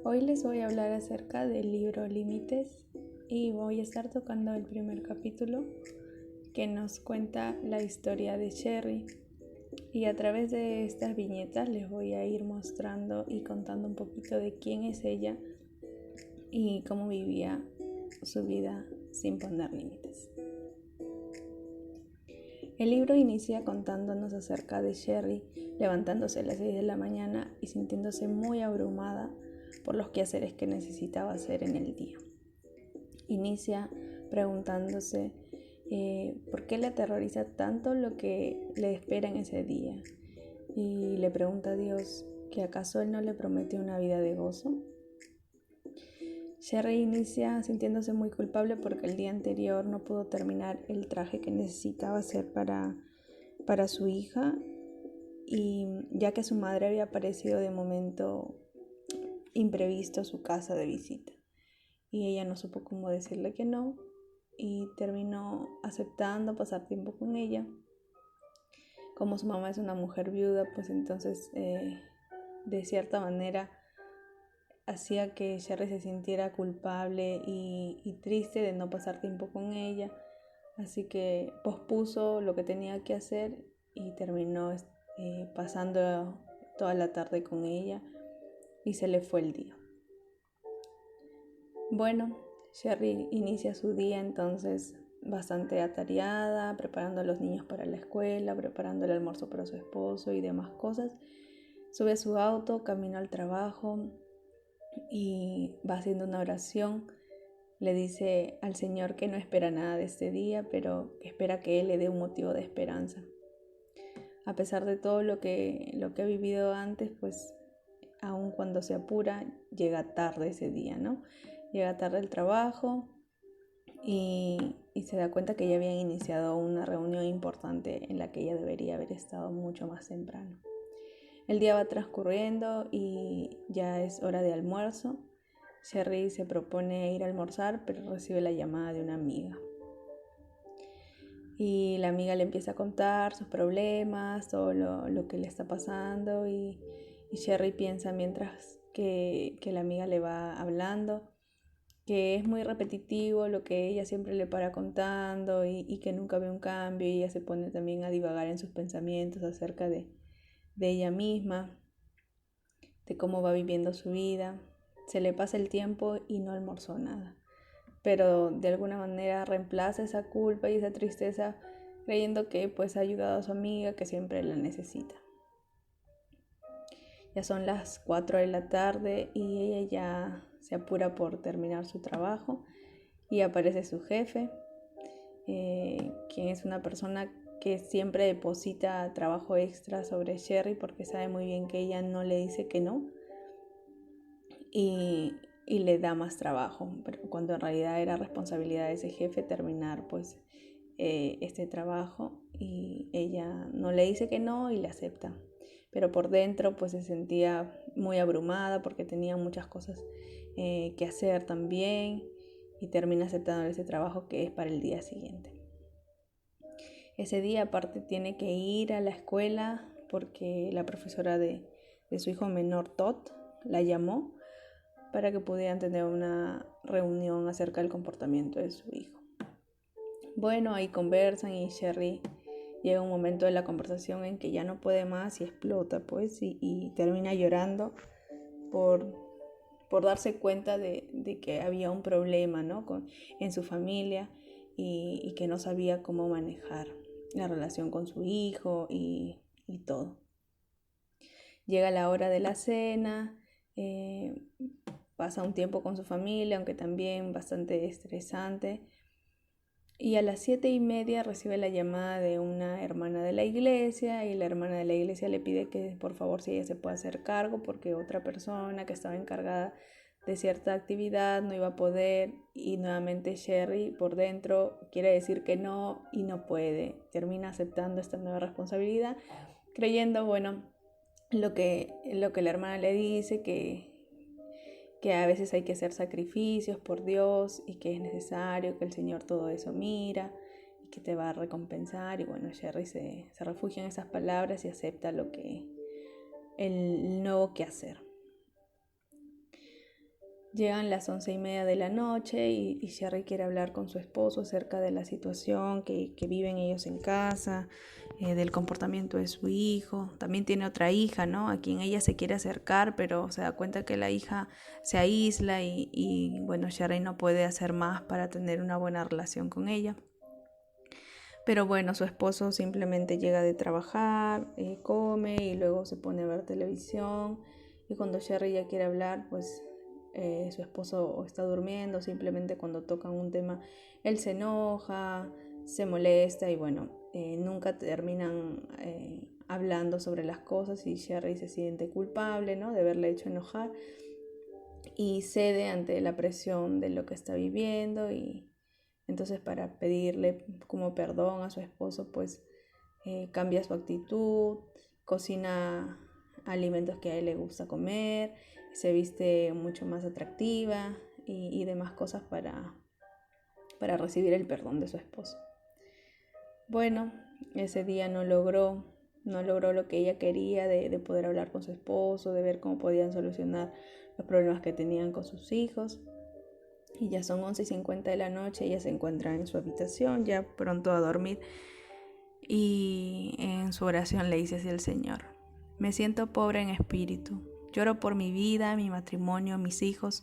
Hoy les voy a hablar acerca del libro Límites y voy a estar tocando el primer capítulo que nos cuenta la historia de Sherry, y a través de estas viñetas les voy a ir mostrando y contando un poquito de quién es ella y cómo vivía su vida sin poner límites. El libro inicia contándonos acerca de Sherry levantándose a las 6 de la mañana y sintiéndose muy abrumada por los quehaceres que necesitaba hacer en el día. Inicia preguntándose por qué le aterroriza tanto lo que le espera en ese día, y le pregunta a Dios que acaso Él no le prometió una vida de gozo. Sherry inicia sintiéndose muy culpable porque el día anterior no pudo terminar el traje que necesitaba hacer para su hija, y ya que su madre había aparecido de momento imprevisto a su casa de visita y ella no supo cómo decirle que no y terminó aceptando pasar tiempo con ella. Como su mamá es una mujer viuda, pues entonces de cierta manera hacía que Sherry se sintiera culpable y triste de no pasar tiempo con ella, así que pospuso lo que tenía que hacer y terminó pasando toda la tarde con ella y se le fue el día. Bueno, Sherry inicia su día entonces bastante atareada, preparando a los niños para la escuela, preparando el almuerzo para su esposo y demás cosas. Sube a su auto, camina al trabajo y va haciendo una oración. Le dice al Señor que no espera nada de este día, pero que espera que Él le dé un motivo de esperanza. A pesar de todo lo que ha vivido antes, pues aun cuando se apura, llega tarde ese día, ¿no? Llega tarde al trabajo y se da cuenta que ya habían iniciado una reunión importante en la que ella debería haber estado mucho más temprano. El día va transcurriendo y ya es hora de almuerzo. Sherry se propone ir a almorzar, pero recibe la llamada de una amiga. Y la amiga le empieza a contar sus problemas, todo lo que le está pasando, y Sherry piensa mientras que la amiga le va hablando que es muy repetitivo lo que ella siempre le para contando y que nunca ve un cambio, y ella se pone también a divagar en sus pensamientos acerca de ella misma, de cómo va viviendo su vida. Se le pasa el tiempo y no almorzó nada, pero de alguna manera reemplaza esa culpa y esa tristeza creyendo que pues ha ayudado a su amiga que siempre la necesita. Ya son las 4 de la tarde y ella ya se apura por terminar su trabajo y aparece su jefe, quien es una persona que siempre deposita trabajo extra sobre Sherry porque sabe muy bien que ella no le dice que no y le da más trabajo, pero cuando en realidad era responsabilidad de ese jefe terminar pues este trabajo, y ella no le dice que no y le acepta, pero por dentro pues se sentía muy abrumada porque tenía muchas cosas que hacer también, y termina aceptando ese trabajo que es para el día siguiente. Ese día aparte tiene que ir a la escuela porque la profesora de su hijo menor, Todd, la llamó para que pudieran tener una reunión acerca del comportamiento de su hijo. Bueno, ahí conversan y Sherry llega un momento de la conversación en que ya no puede más y explota, pues, y termina llorando por darse cuenta de que había un problema, ¿no? en su familia, y que no sabía cómo manejar la relación con su hijo y todo. Llega la hora de la cena, pasa un tiempo con su familia, aunque también bastante estresante. Y a las 7:30 recibe la llamada de una hermana de la iglesia, y la hermana de la iglesia le pide que por favor si ella se puede hacer cargo porque otra persona que estaba encargada de cierta actividad no iba a poder, y nuevamente Sherry por dentro quiere decir que no y no puede. Termina aceptando esta nueva responsabilidad creyendo, bueno, lo que la hermana le dice, que a veces hay que hacer sacrificios por Dios y que es necesario, que el Señor todo eso mira y que te va a recompensar. Y bueno, Sherry se refugia en esas palabras y acepta el nuevo quehacer. Llegan las 11:30 de la noche y Sherry quiere hablar con su esposo acerca de la situación que viven ellos en casa, del comportamiento de su hijo. También tiene otra hija, ¿no? A quien ella se quiere acercar, pero se da cuenta que la hija se aísla y bueno, Sherry no puede hacer más para tener una buena relación con ella. Pero bueno, su esposo simplemente llega de trabajar, come y luego se pone a ver televisión. Y cuando Sherry ya quiere hablar, pues su esposo está durmiendo. Simplemente cuando tocan un tema, él se enoja, se molesta y bueno, nunca terminan hablando sobre las cosas y Sherry se siente culpable, ¿no?, de haberle hecho enojar y cede ante la presión de lo que está viviendo y entonces para pedirle como perdón a su esposo, pues cambia su actitud, cocina alimentos que a él le gusta comer, se viste mucho más atractiva y demás cosas para recibir el perdón de su esposo. Bueno, ese día no logró lo que ella quería de poder hablar con su esposo, de ver cómo podían solucionar los problemas que tenían con sus hijos. Y ya son 11:50 de la noche, ella se encuentra en su habitación, ya pronto a dormir. Y en su oración le dice así al Señor: me siento pobre en espíritu, lloro por mi vida, mi matrimonio, mis hijos.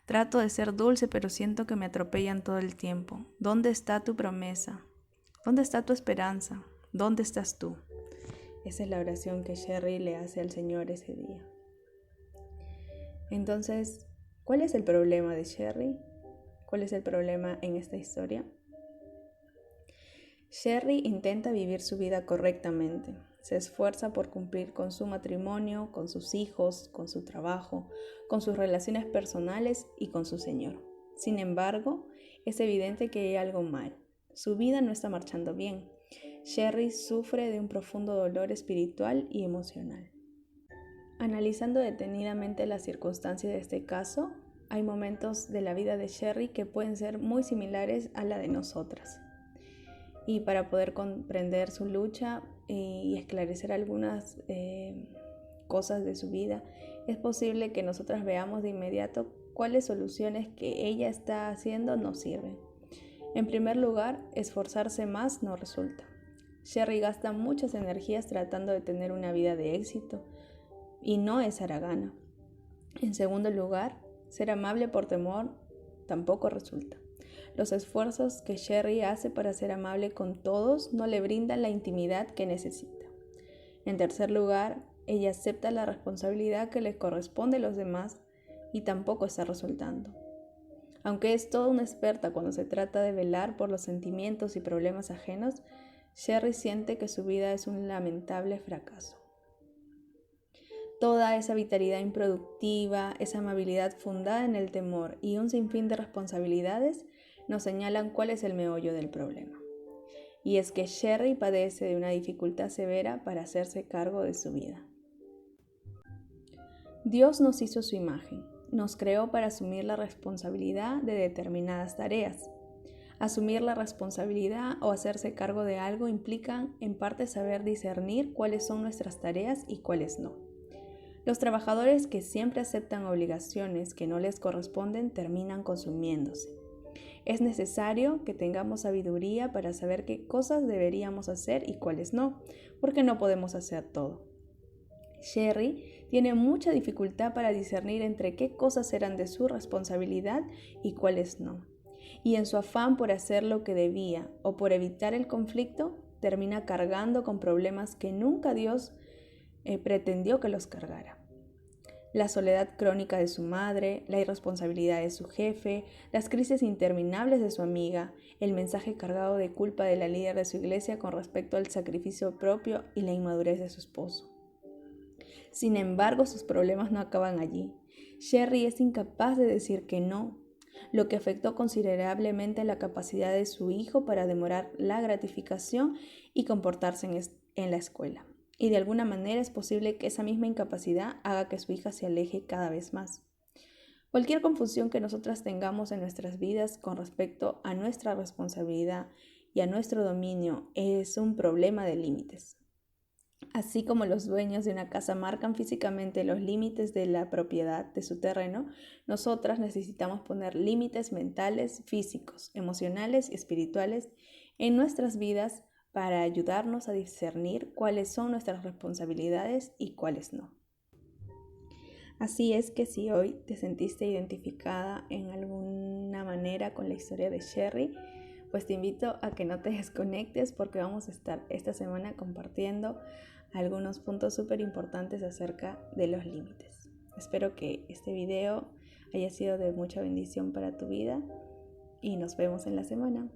Trato de ser dulce, pero siento que me atropellan todo el tiempo. ¿Dónde está tu promesa? ¿Dónde está tu esperanza? ¿Dónde estás tú? Esa es la oración que Sherry le hace al Señor ese día. Entonces, ¿cuál es el problema de Sherry? ¿Cuál es el problema en esta historia? Sherry intenta vivir su vida correctamente. Se esfuerza por cumplir con su matrimonio, con sus hijos, con su trabajo, con sus relaciones personales y con su Señor. Sin embargo, es evidente que hay algo mal. Su vida no está marchando bien. Sherry sufre de un profundo dolor espiritual y emocional. Analizando detenidamente las circunstancias de este caso, hay momentos de la vida de Sherry que pueden ser muy similares a la de nosotras. Y para poder comprender su lucha y esclarecer algunas cosas de su vida, es posible que nosotras veamos de inmediato cuáles soluciones que ella está haciendo no sirven. En primer lugar, esforzarse más no resulta. Sherry gasta muchas energías tratando de tener una vida de éxito y no es haragana. En segundo lugar, ser amable por temor tampoco resulta. Los esfuerzos que Sherry hace para ser amable con todos no le brindan la intimidad que necesita. En tercer lugar, ella acepta la responsabilidad que le corresponde a los demás y tampoco está resultando. Aunque es toda una experta cuando se trata de velar por los sentimientos y problemas ajenos, Sherry siente que su vida es un lamentable fracaso. Toda esa vitalidad improductiva, esa amabilidad fundada en el temor y un sinfín de responsabilidades nos señalan cuál es el meollo del problema. Y es que Sherry padece de una dificultad severa para hacerse cargo de su vida. Dios nos hizo su imagen, nos creó para asumir la responsabilidad de determinadas tareas. Asumir la responsabilidad o hacerse cargo de algo implica en parte saber discernir cuáles son nuestras tareas y cuáles no. Los trabajadores que siempre aceptan obligaciones que no les corresponden terminan consumiéndose. Es necesario que tengamos sabiduría para saber qué cosas deberíamos hacer y cuáles no, porque no podemos hacer todo. Sherry tiene mucha dificultad para discernir entre qué cosas eran de su responsabilidad y cuáles no. Y en su afán por hacer lo que debía o por evitar el conflicto, termina cargando con problemas que nunca Dios pretendió que los cargara. La soledad crónica de su madre, la irresponsabilidad de su jefe, las crisis interminables de su amiga, el mensaje cargado de culpa de la líder de su iglesia con respecto al sacrificio propio y la inmadurez de su esposo. Sin embargo, sus problemas no acaban allí. Sherry es incapaz de decir que no, lo que afectó considerablemente la capacidad de su hijo para demorar la gratificación y comportarse en la escuela. Y de alguna manera es posible que esa misma incapacidad haga que su hija se aleje cada vez más. Cualquier confusión que nosotras tengamos en nuestras vidas con respecto a nuestra responsabilidad y a nuestro dominio es un problema de límites. Así como los dueños de una casa marcan físicamente los límites de la propiedad de su terreno, nosotras necesitamos poner límites mentales, físicos, emocionales y espirituales en nuestras vidas para ayudarnos a discernir cuáles son nuestras responsabilidades y cuáles no. Así es que si hoy te sentiste identificada en alguna manera con la historia de Sherry, pues te invito a que no te desconectes porque vamos a estar esta semana compartiendo algunos puntos súper importantes acerca de los límites. Espero que este video haya sido de mucha bendición para tu vida y nos vemos en la semana.